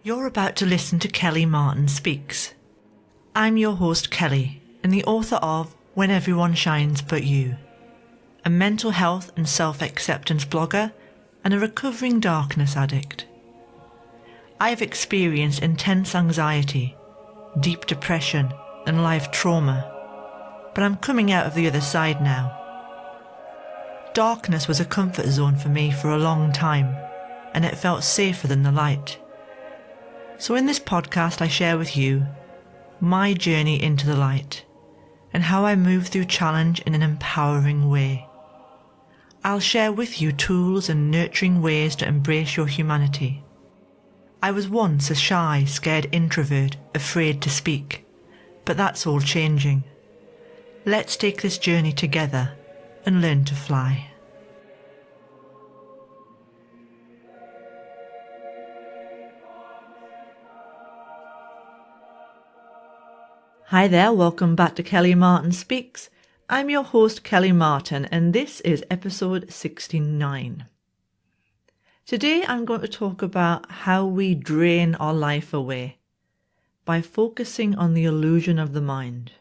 You're about to listen to Kelly Martin Speaks. I'm your host Kelly, and the author of When Everyone Shines But You, a mental health and self-acceptance blogger and a recovering darkness addict. I have experienced intense anxiety, deep depression and life trauma, but I'm coming out of the other side now. Darkness was a comfort zone for me for a long time, and it felt safer than the light. So in this podcast I share with you my journey into the light and how I move through challenge in an empowering way. I'll share with you tools and nurturing ways to embrace your humanity. I was once a shy, scared introvert, afraid to speak, but that's all changing. Let's take this journey together and learn to fly. Hi there, welcome back to Kelly Martin Speaks. I'm your host Kelly Martin and this is episode 69. Today I'm going to talk about how we drain our life away by focusing on the illusion of the mind.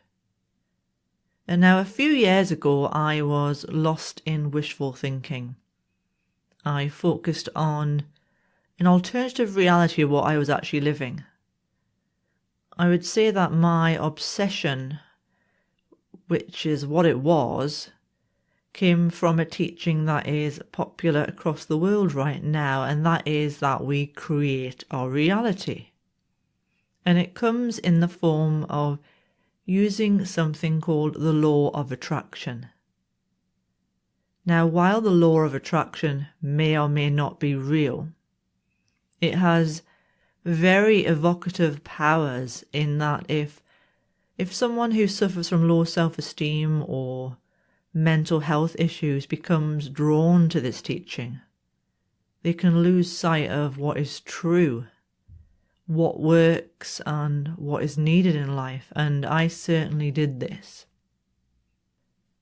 And now a few years ago I was lost in wishful thinking. I focused on an alternative reality of what I was actually living. I would say that my obsession, which is what it was, came from a teaching that is popular across the world right now, and that is that we create our reality. And it comes in the form of using something called the law of attraction. Now, while the law of attraction may or may not be real, it has very evocative powers in that if someone who suffers from low self-esteem or mental health issues becomes drawn to this teaching, they can lose sight of what is true, what works and what is needed in life, and I certainly did this.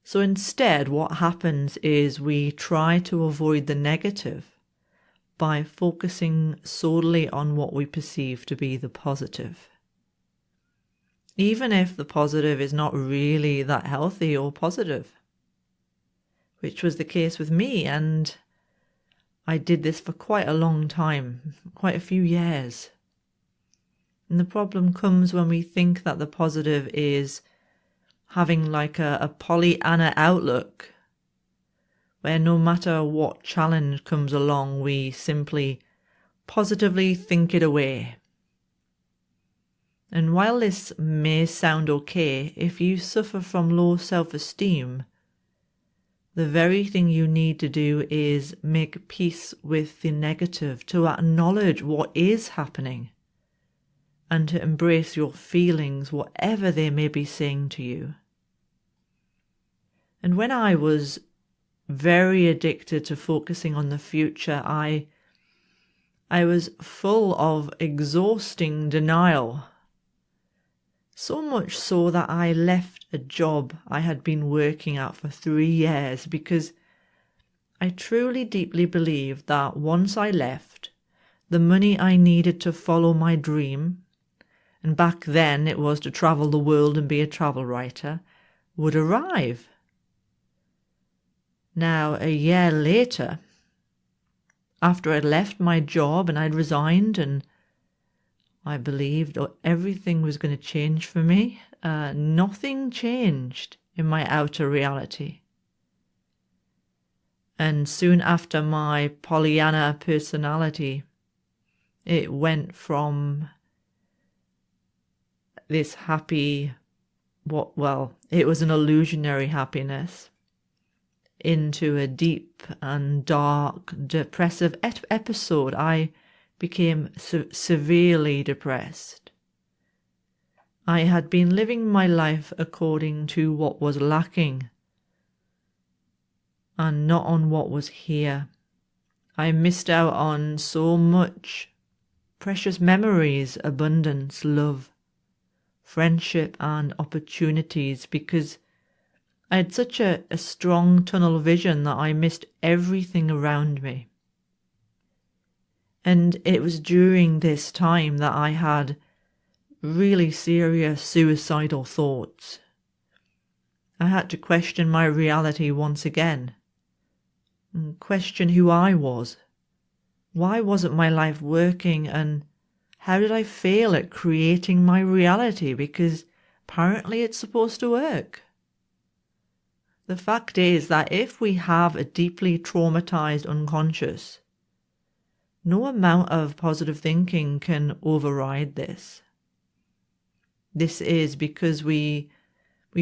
So instead what happens is we try to avoid the negative by focusing solely on what we perceive to be the positive. Even if the positive is not really that healthy or positive, which was the case with me, and I did this for quite a long time, quite a few years. And the problem comes when we think that the positive is having like a Pollyanna outlook, where no matter what challenge comes along, we simply positively think it away. And while this may sound okay, if you suffer from low self-esteem, the very thing you need to do is make peace with the negative, to acknowledge what is happening, and to embrace your feelings, whatever they may be saying to you. And when I was very addicted to focusing on the future, I was full of exhausting denial. So much so that I left a job I had been working at for 3 years because I truly deeply believed that once I left, the money I needed to follow my dream, and back then it was to travel the world and be a travel writer, would arrive. Now, a year later, after I'd left my job and I'd resigned and I believed everything was going to change for me, nothing changed in my outer reality. And soon after, my Pollyanna personality, it went from this happy, it was an illusionary happiness, into a deep and dark, depressive episode. I became severely depressed. I had been living my life according to what was lacking and not on what was here. I missed out on so much precious memories, abundance, love, friendship and opportunities because I had such a strong tunnel vision that I missed everything around me. And it was during this time that I had really serious suicidal thoughts. I had to question my reality once again, and question who I was. Why wasn't my life working, and how did I fail at creating my reality? Because apparently it's supposed to work. The fact is that if we have a deeply traumatized unconscious, no amount of positive thinking can override this. This is because we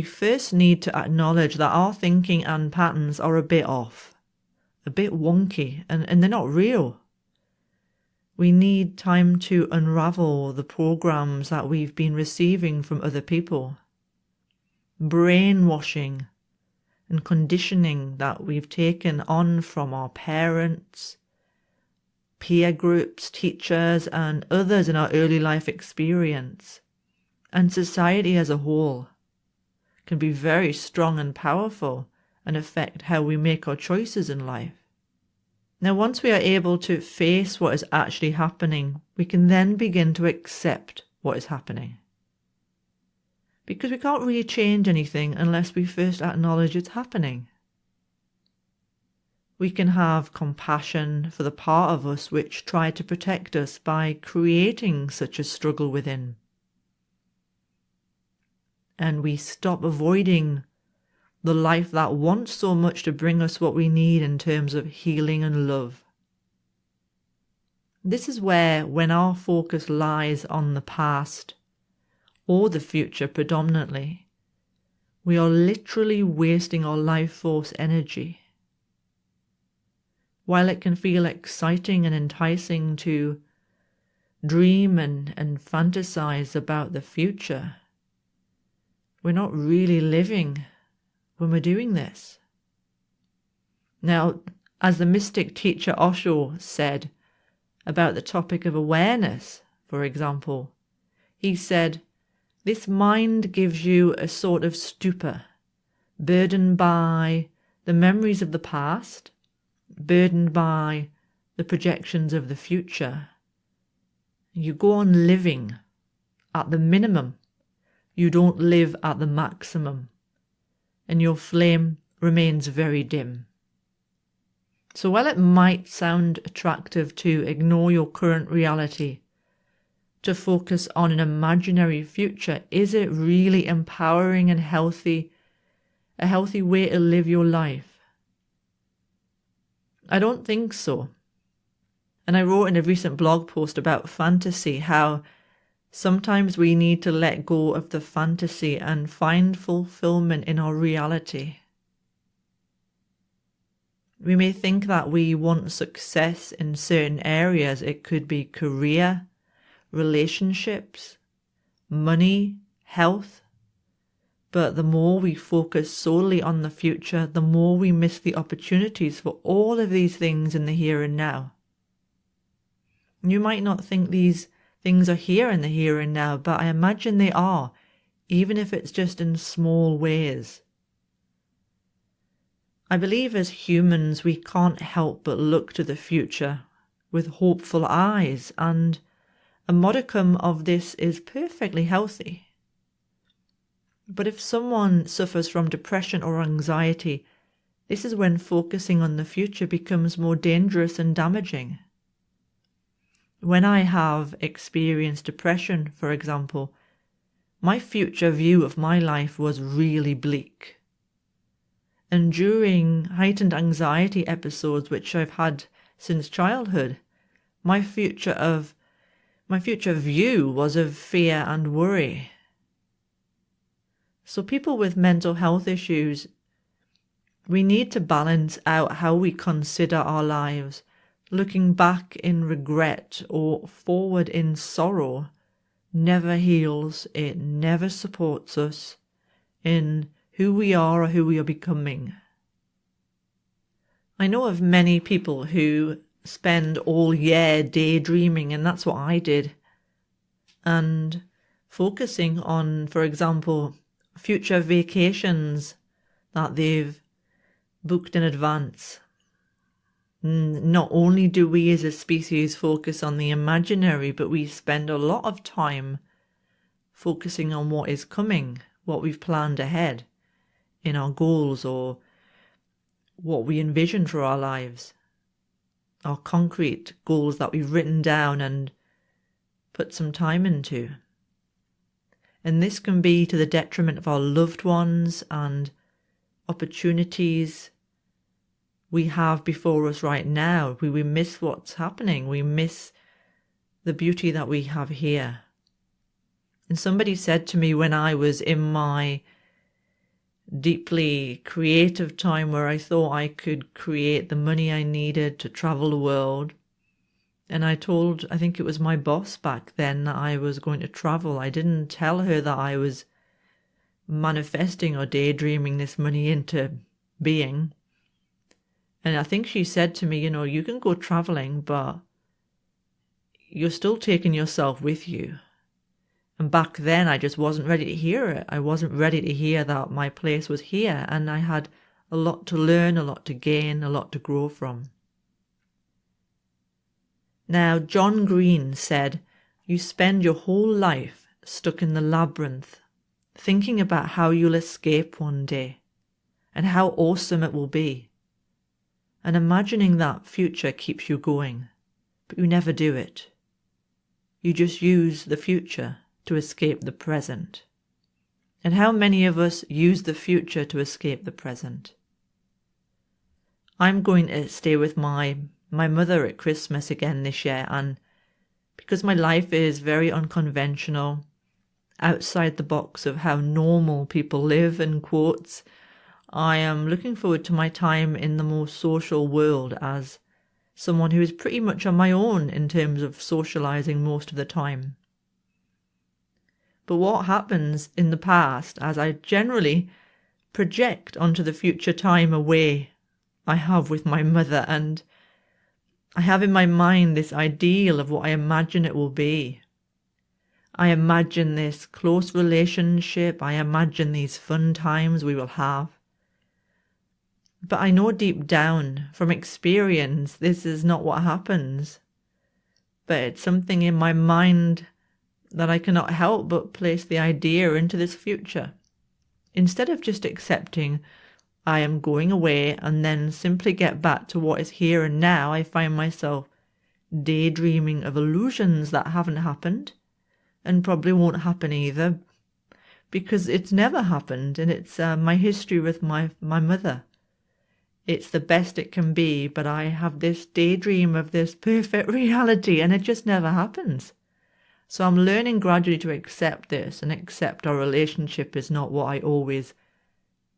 first need to acknowledge that our thinking and patterns are a bit off, a bit wonky, and they're not real. We need time to unravel the programs that we've been receiving from other people, brainwashing and conditioning that we've taken on from our parents, peer groups, teachers, and others in our early life experience, and society as a whole, can be very strong and powerful and affect how we make our choices in life. Now, once we are able to face what is actually happening, we can then begin to accept what is happening. Because we can't really change anything unless we first acknowledge it's happening. We can have compassion for the part of us which tried to protect us by creating such a struggle within. And we stop avoiding the life that wants so much to bring us what we need in terms of healing and love. This is where, when our focus lies on the past, or the future predominantly, we are literally wasting our life force energy. While it can feel exciting and enticing to dream and fantasize about the future, we're not really living when we're doing this. Now, as the mystic teacher Osho said about the topic of awareness, for example, he said, "This mind gives you a sort of stupor, burdened by the memories of the past, burdened by the projections of the future. You go on living at the minimum. You don't live at the maximum, and your flame remains very dim." So while it might sound attractive to ignore your current reality, to focus on an imaginary future, is it really empowering and a healthy way to live your life? I don't think so. And I wrote in a recent blog post about fantasy how sometimes we need to let go of the fantasy and find fulfillment in our reality. We may think that we want success in certain areas. It could be career, relationships, money, health. But the more we focus solely on the future, the more we miss the opportunities for all of these things in the here and now. You might not think these things are here in the here and now, but I imagine they are, even if it's just in small ways. I believe as humans we can't help but look to the future with hopeful eyes, and a modicum of this is perfectly healthy. But if someone suffers from depression or anxiety, this is when focusing on the future becomes more dangerous and damaging. When I have experienced depression, for example, my future view of my life was really bleak. And during heightened anxiety episodes, which I've had since childhood, my future view was of fear and worry. So people with mental health issues, we need to balance out how we consider our lives. Looking back in regret or forward in sorrow never heals, it never supports us in who we are or who we are becoming. I know of many people who spend all year daydreaming, and that's what I did, and focusing on, for example, future vacations that they've booked in advance. Not only do we as a species focus on the imaginary, but we spend a lot of time focusing on what is coming, what we've planned ahead in our goals or what we envision for our lives, our concrete goals that we've written down and put some time into. And this can be to the detriment of our loved ones and opportunities we have before us right now. We miss what's happening. We miss the beauty that we have here. And somebody said to me when I was in my deeply creative time where I thought I could create the money I needed to travel the world, and I told, I think it was my boss back then, that I was going to travel. I didn't tell her that I was manifesting or daydreaming this money into being. And I think she said to me, you can go traveling, but you're still taking yourself with you. And back then I just wasn't ready to hear it. I wasn't ready to hear that my place was here, and I had a lot to learn, a lot to gain, a lot to grow from. Now, John Green said, you spend your whole life stuck in the labyrinth, thinking about how you'll escape one day and how awesome it will be. And imagining that future keeps you going, but you never do it. You just use the future to escape the present. And how many of us use the future to escape the present? I'm going to stay with my mother at Christmas again this year, and because my life is very unconventional, outside the box of how normal people live, in quotes, I am looking forward to my time in the more social world as someone who is pretty much on my own in terms of socializing most of the time. But what happens in the past, as I generally project onto the future time away I have with my mother, and I have in my mind this ideal of what I imagine it will be. I imagine this close relationship, I imagine these fun times we will have. But I know deep down, from experience, this is not what happens. But it's something in my mind that I cannot help but place the idea into this future. Instead of just accepting I am going away and then simply get back to what is here and now, I find myself daydreaming of illusions that haven't happened and probably won't happen either, because it's never happened, and it's my history with my mother. It's the best it can be, but I have this daydream of this perfect reality, and it just never happens. So I'm learning gradually to accept this and accept our relationship is not what I always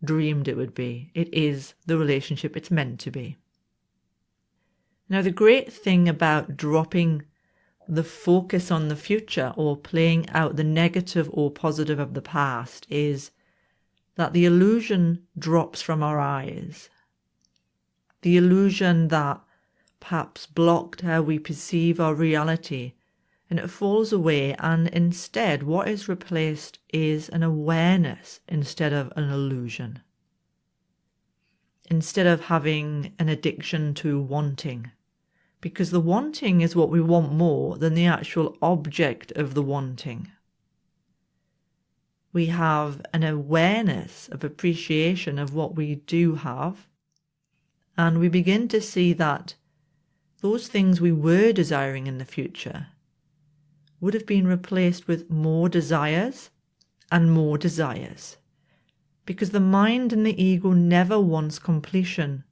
dreamed it would be. It is the relationship it's meant to be. Now, the great thing about dropping the focus on the future or playing out the negative or positive of the past is that the illusion drops from our eyes. The illusion that perhaps blocked how we perceive our reality, and it falls away, and instead what is replaced is an awareness instead of an illusion. Instead of having an addiction to wanting, because the wanting is what we want more than the actual object of the wanting. We have an awareness of appreciation of what we do have, and we begin to see that those things we were desiring in the future would have been replaced with more desires and more desires, because the mind and the ego never wants completion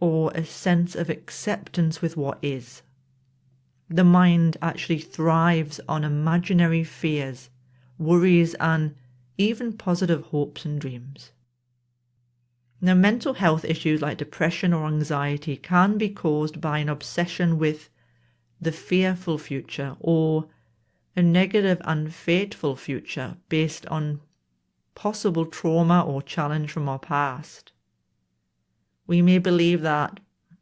or a sense of acceptance with what is. The mind actually thrives on imaginary fears, worries, and even positive hopes and dreams. Now, mental health issues like depression or anxiety can be caused by an obsession with the fearful future or a negative and fateful future based on possible trauma or challenge from our past. We may believe that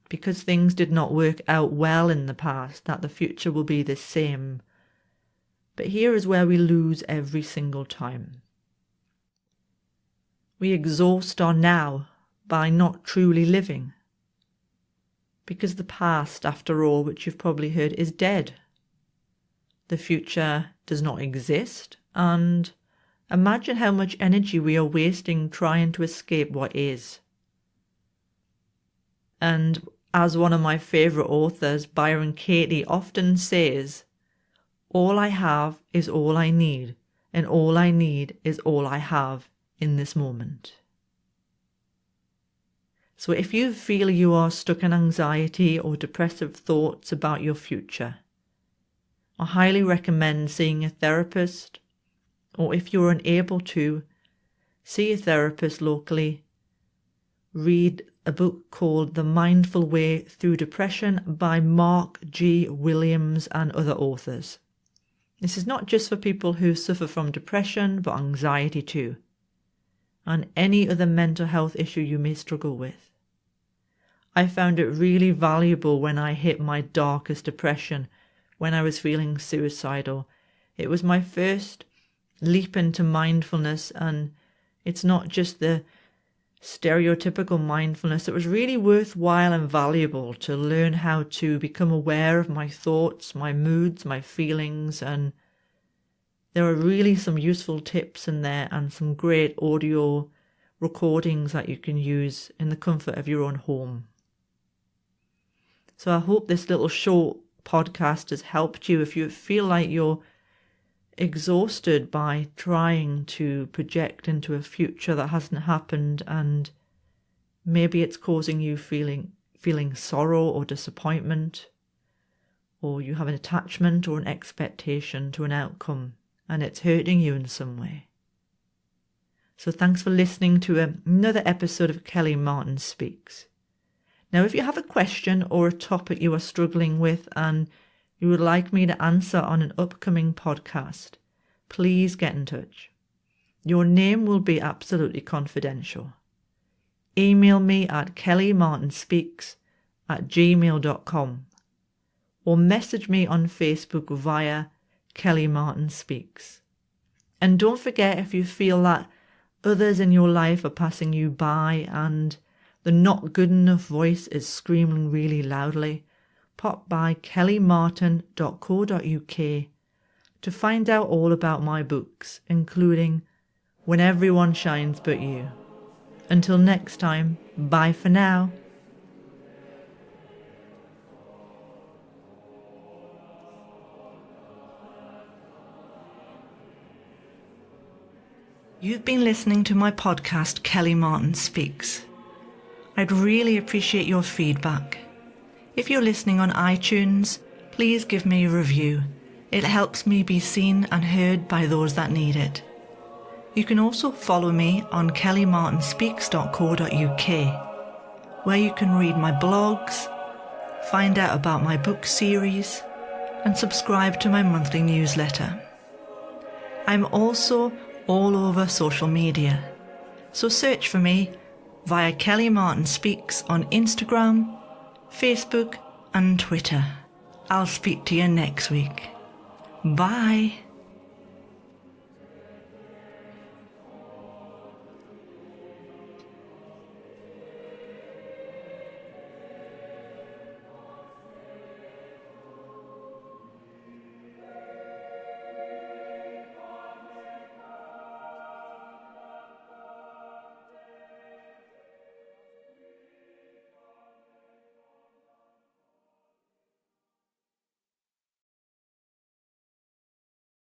because things did not work out well in the past, that the future will be the same. But here is where we lose every single time. We exhaust our now by not truly living. because the past, after all, which you've probably heard, is dead. The future does not exist, and imagine how much energy we are wasting trying to escape what is. And as one of my favourite authors, Byron Katie, often says, all I have is all I need, and all I need is all I have in this moment. So if you feel you are stuck in anxiety or depressive thoughts about your future, I highly recommend seeing a therapist, or if you're unable to, see a therapist locally. Read a book called The Mindful Way Through Depression by Mark G. Williams and other authors. This is not just for people who suffer from depression, but anxiety too, and any other mental health issue you may struggle with. I found it really valuable when I hit my darkest depression, when I was feeling suicidal. It was my first leap into mindfulness, and it's not just the stereotypical mindfulness. It was really worthwhile and valuable to learn how to become aware of my thoughts, my moods, my feelings, and there are really some useful tips in there and some great audio recordings that you can use in the comfort of your own home. So I hope this little short podcast has helped you if you feel like you're exhausted by trying to project into a future that hasn't happened, and maybe it's causing you feeling sorrow or disappointment, or you have an attachment or an expectation to an outcome and it's hurting you in some way. So thanks for listening to another episode of Kelly Martin Speaks. Now, if you have a question or a topic you are struggling with and you would like me to answer on an upcoming podcast, please get in touch. Your name will be absolutely confidential. Email me at kellymartinspeaks@gmail.com or message me on Facebook via Kelly Martin Speaks. And don't forget, if you feel that others in your life are passing you by and the not good enough voice is screaming really loudly, pop by kellymartin.co.uk to find out all about my books, including When Everyone Shines But You. Until next time, bye for now. You've been listening to my podcast, Kelly Martin Speaks. I'd really appreciate your feedback. If you're listening on iTunes, please give me a review. It helps me be seen and heard by those that need it. You can also follow me on kellymartinspeaks.co.uk, where you can read my blogs, find out about my book series, and subscribe to my monthly newsletter. I'm also all over social media, so search for me via Kelly Martin Speaks on Instagram, Facebook and Twitter. I'll speak to you next week. Bye.